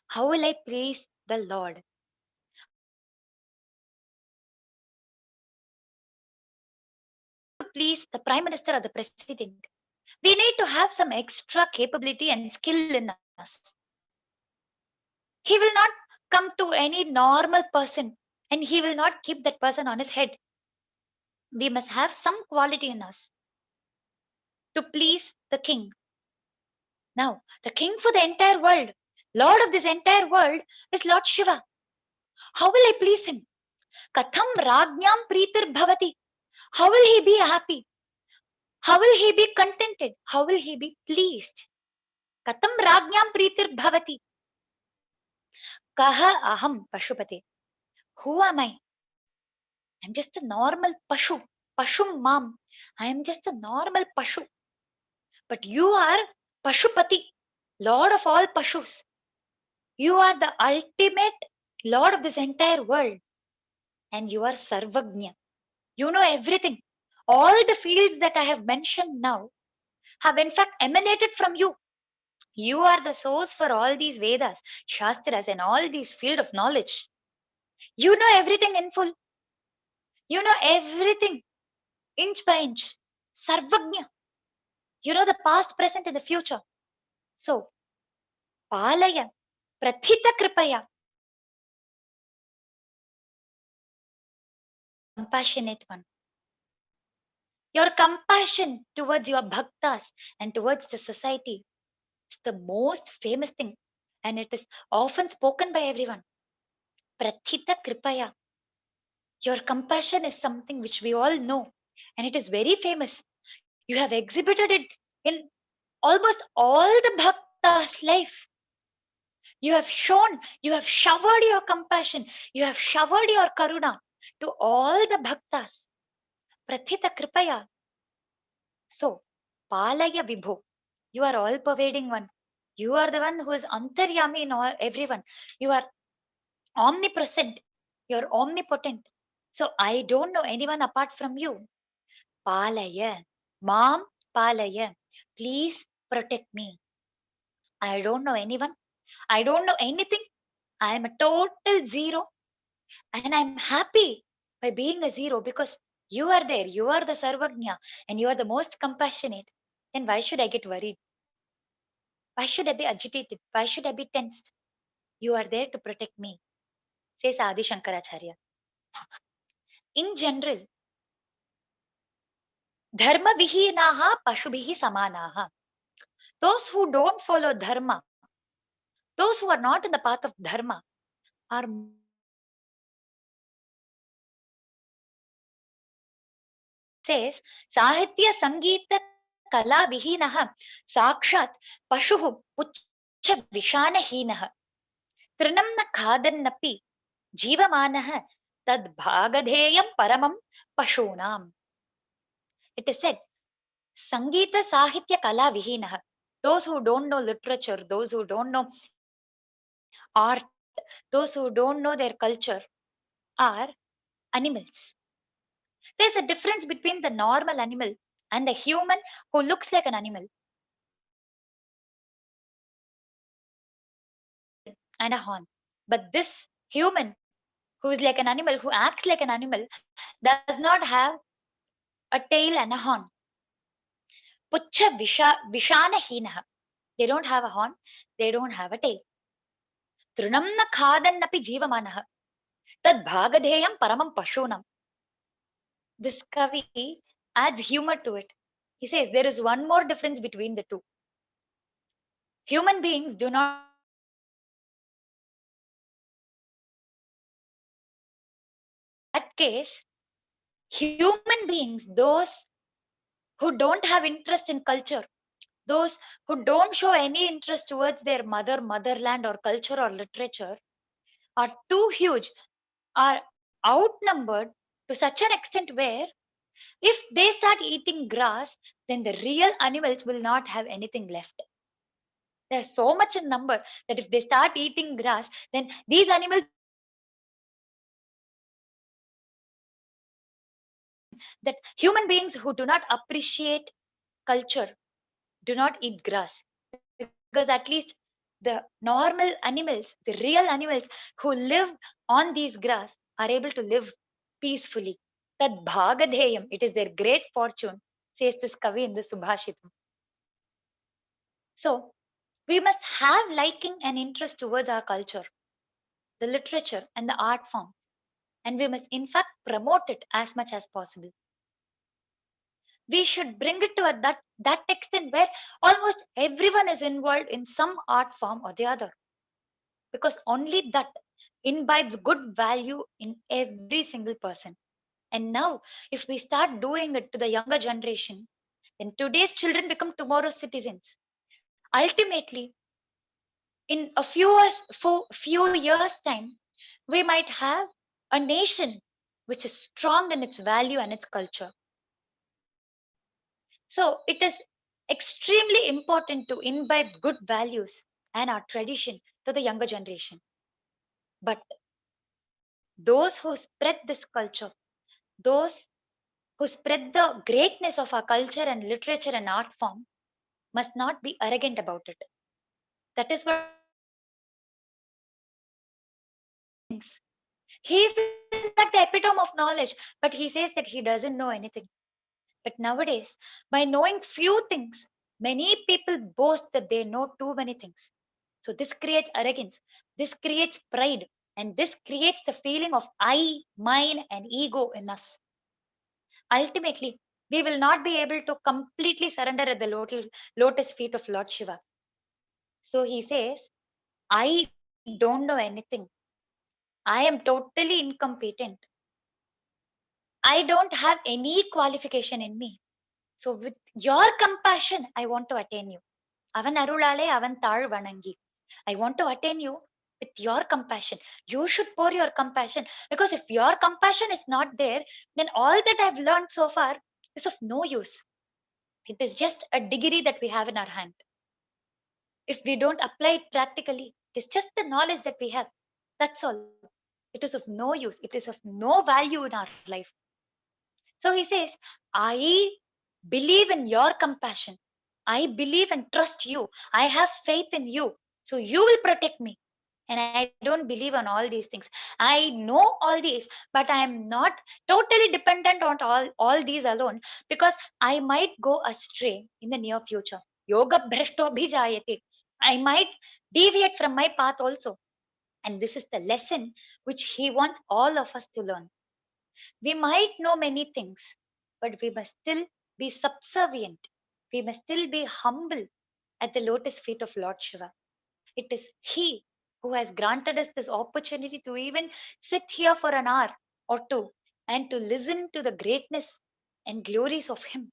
how will I please the Lord? Please the Prime Minister or the President. We need to have some extra capability and skill in us. He will not come to any normal person and he will not keep that person on his head. We must have some quality in us to please the king. Now, the king for the entire world, Lord of this entire world is Lord Shiva. How will I please him? Katham rajnyam preetir bhavati. How will he be happy? How will he be contented? How will he be pleased? Katham rajnyam preetir bhavati. Kaha aham pashupate. Who am I? I'm just a normal pashu. Pashum mam. I am just a normal pashu. But you are Pashupati, Lord of all Pashus. You are the ultimate Lord of this entire world. And you are Sarvagnya. You know everything. All the fields that I have mentioned now have in fact emanated from you. You are the source for all these Vedas, Shastras, and all these field of knowledge. You know everything in full. You know everything, inch by inch. Sarvagnya. You know the past, present, and the future. So, Palaya, Prathita Kripaya. Compassionate one. Your compassion towards your bhaktas and towards the society is the most famous thing, and it is often spoken by everyone. Prathita Kripaya. Your compassion is something which we all know, and it is very famous. You have exhibited it in almost all the bhaktas' life. You have shown, you have showered your compassion, you have showered your karuna to all the bhaktas. Prathita Kripaya. So, Palaya Vibho, you are all pervading one. You are the one who is antaryami in all, everyone. You are omnipresent. You are omnipotent. So, I don't know anyone apart from you. Palaya. Mom, Palaya. Please protect me. I don't know anyone. I don't know anything. I am a total zero. And I'm happy by being a zero because you are there. You are the Sarvagnya and you are the most compassionate. Then why should I get worried? Why should I be agitated? Why should I be tensed? You are there to protect me, says Adi Shankaracharya. In general, dharma vihinaha pashubhihi samanaha. Those who don't follow dharma, those who are not in the path of dharma, are says Sahitya Sangeeta Kala Vihinaha Sakshat Pashuhu Pucha Vishanahinaha Trinam na Khadannapi Jivamanaha Tad Bhagadheyam Paramam Pashunam. It is said, Sangeeta Sahitya Kala Vihinaha. Those who don't know literature, those who don't know art, those who don't know their culture are animals. There's a difference between the normal animal and the human who looks like an animal and a horn. But this human who is like an animal, who acts like an animal, does not have a tail and a horn. Pucha Vishana Hinaha. They don't have a horn, they don't have a tail. Trunamna Khadannapi Jivamanaha. Tad Bhagadheyam Paramam Pashunam. This Kavi adds humor to it. He says there is one more difference between the two. Human beings do not. In that case, human beings, those who don't have interest in culture, those who don't show any interest towards their motherland, or culture or literature, are too huge, are outnumbered to such an extent where if they start eating grass, then the real animals will not have anything left. They're so much in number that if they start eating grass, then these animals that human beings who do not appreciate culture do not eat grass, because at least the normal animals, the real animals who live on these grass, are able to live peacefully. That bhagadheyam, it is their great fortune, says this Kavi in the Subhashitam. So we must have liking and interest towards our culture, the literature and the art form, and we must in fact promote it as much as possible. We should bring it to that extent where almost everyone is involved in some art form or the other, because only that imbibes good value in every single person. And now, if we start doing it to the younger generation, then today's children become tomorrow's citizens. Ultimately, in a few years' time, we might have a nation which is strong in its value and its culture. So it is extremely important to imbibe good values and our tradition to the younger generation. But those who spread this culture, those who spread the greatness of our culture and literature and art form, must not be arrogant about it. That is what he is like the epitome of knowledge, but he says that he doesn't know anything. But nowadays, by knowing few things, many people boast that they know too many things. So this creates arrogance, this creates pride, and this creates the feeling of I, mine, and ego in us. Ultimately, we will not be able to completely surrender at the lotus feet of Lord Shiva. So he says, I don't know anything. I am totally incompetent. I don't have any qualification in me. So with your compassion, I want to attain you. Avan arulale avan tal vanangi. I want to attain you with your compassion. You should pour your compassion, because if your compassion is not there, then all that I've learned so far is of no use. It is just a degree that we have in our hand. If we don't apply it practically, it is just the knowledge that we have. That's all. It is of no use. It is of no value in our life. So he says, I believe in your compassion. I believe and trust you. I have faith in you. So you will protect me. And I don't believe on all these things. I know all these, but I am not totally dependent on all these alone, because I might go astray in the near future. Yoga bhrashto bhijayate. I might deviate from my path also. And this is the lesson which he wants all of us to learn. We might know many things, but we must still be subservient. We must still be humble at the lotus feet of Lord Shiva. It is He who has granted us this opportunity to even sit here for an hour or two and to listen to the greatness and glories of Him.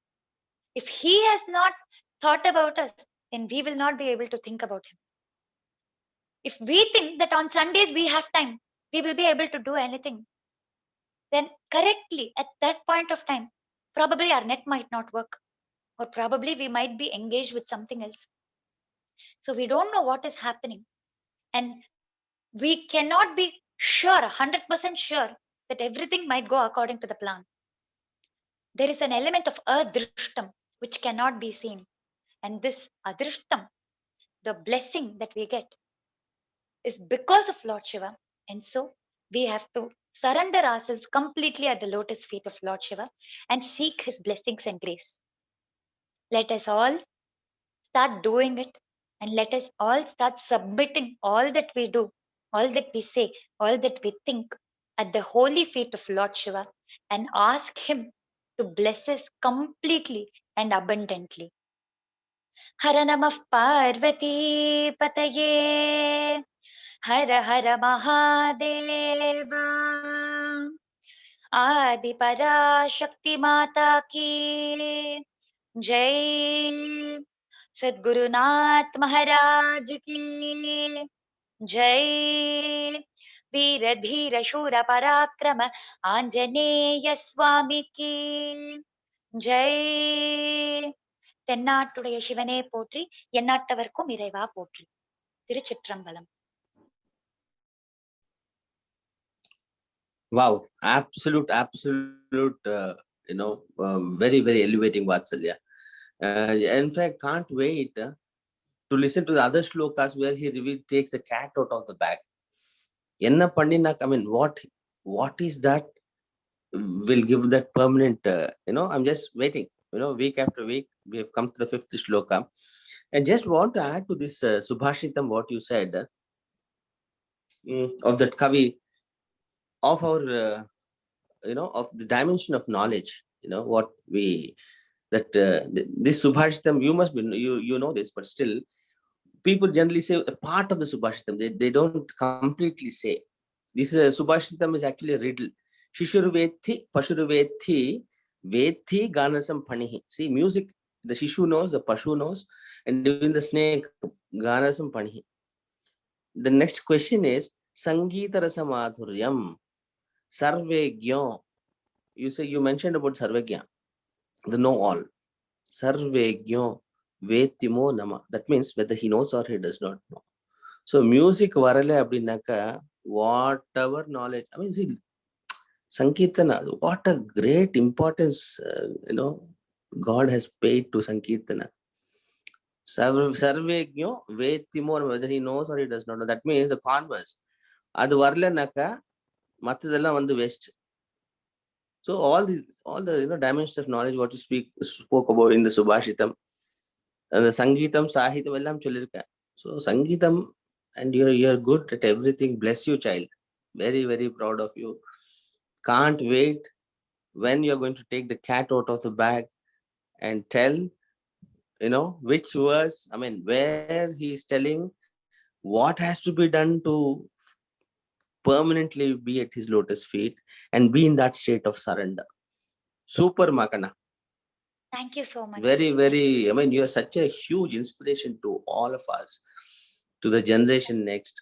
If He has not thought about us, then we will not be able to think about Him. If we think that on Sundays we have time, we will be able to do anything, then correctly at that point of time, probably our net might not work, or probably we might be engaged with something else. So we don't know what is happening. And we cannot be sure, 100% sure, that everything might go according to the plan. There is an element of adrishtam which cannot be seen. And this adrishtam, the blessing that we get, is because of Lord Shiva. And so we have to surrender ourselves completely at the lotus feet of Lord Shiva and seek his blessings and grace. Let us all start doing it, and let us all start submitting all that we do, all that we say, all that we think at the holy feet of Lord Shiva, and ask him to bless us completely and abundantly. Hara Namah Parvati Pataye, Hara Hara Mahadeva, Adi Parashakti Mata Ki Jai, Sadgurunath Maharaj Ki Jai, Veera Dheera Shura Parakrama Anjaneya Swami Ki Jai. தென்னாட்டுடைய சிவனே போற்றி, எந்நாட்டவர்க்கும் இறைவா போற்றி. திருச்சிற்றம்பலம். Wow, absolute, very, very elevating Vatsalya. In fact, can't wait to listen to the other shlokas where he really takes the cat out of the bag. Enna panninak, I mean, what is that will give that permanent, I'm just waiting, week after week, we have come to the 5th shloka. And just want to add to this Subhashitam, what you said, of that Kavi, of our, of the dimension of knowledge, what we, that this Subhashitam, you must be, you know this, but still, people generally say a part of the Subhashitam, they don't completely say. This Subhashitam is actually a riddle. Shishurvethi, Pashurvethi, Vethi, Ganasam Panihi. See, music, the Shishu knows, the Pashu knows, and even the snake, Ganasam Panihi. The next question is, Sangeeta Rasa Madhuryam, Sarvegyo. You mentioned about Sarvegya, the know-all. Sarvegyo, Vetimo Nama. That means whether he knows or he does not know. So, music varale abdinaka, whatever knowledge, I mean, see, Sankirtana, what a great importance, God has paid to Sankirtana. Sarvegyo, Vetimo, whether he knows or he does not know. That means the converse. Adu varle naka, matadella vandu waste. So all the dimensions of knowledge what you spoke about in the Subhashitam, and the Sangeetam, Sahitam, ellam sollirukka. So Sangeetam, and you're good at everything. Bless you, child. Very, very proud of you. Can't wait when you're going to take the cat out of the bag and tell, which verse, where he is telling what has to be done to permanently be at his lotus feet and be in that state of surrender. Super, Makana. Thank you so much. Very, very, you are such a huge inspiration to all of us, to the generation next.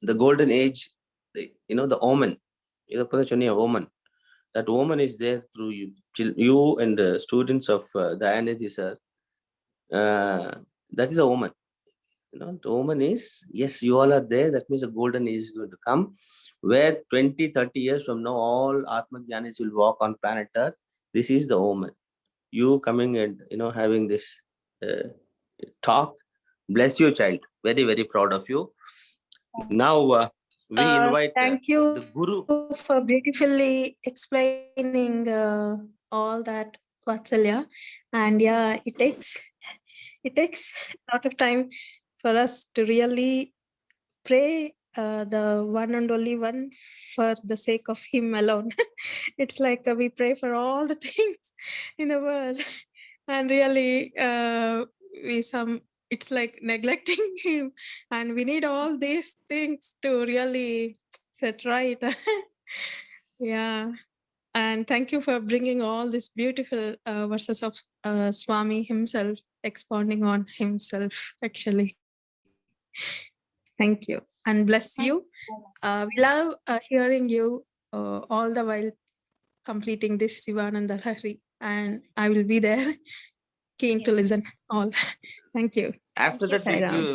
The golden age, the omen, omen. That woman is there through you, you and the students of Dayanidhi sir. That is a woman. The woman is, yes, you all are there. That means a golden age is going to come, where 20, 30 years from now, all Atma Jnanis will walk on planet Earth. This is the woman. You coming and, having this talk. Bless you, child. Very, very proud of you. Now, we invite thank you the Guru for beautifully explaining all that, Vatsalya. And yeah, it takes a lot of time for us to really pray the one and only one for the sake of him alone. It's like we pray for all the things in the world, and really it's like neglecting him, and we need all these things to really set right. Yeah. And thank you for bringing all these beautiful verses of Swami himself, expounding on himself, actually. Thank you and bless you. We love hearing you all the while completing this Sivananda Lahari, and I will be there keen to listen all. Thank you. After that,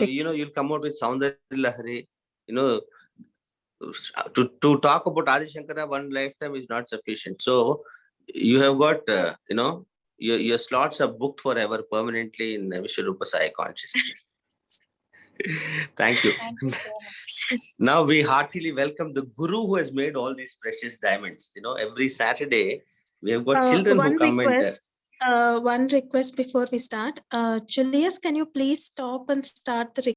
you'll come out with Soundarya Lahari. To talk about Adi Shankara one lifetime is not sufficient. So you have got, your slots are booked forever permanently in Vishwarupa Sai consciousness. Thank you. Thank you so much. Now we heartily welcome the Guru who has made all these precious diamonds. Every Saturday we have got children who come one request before we start. Julius, can you please stop and start the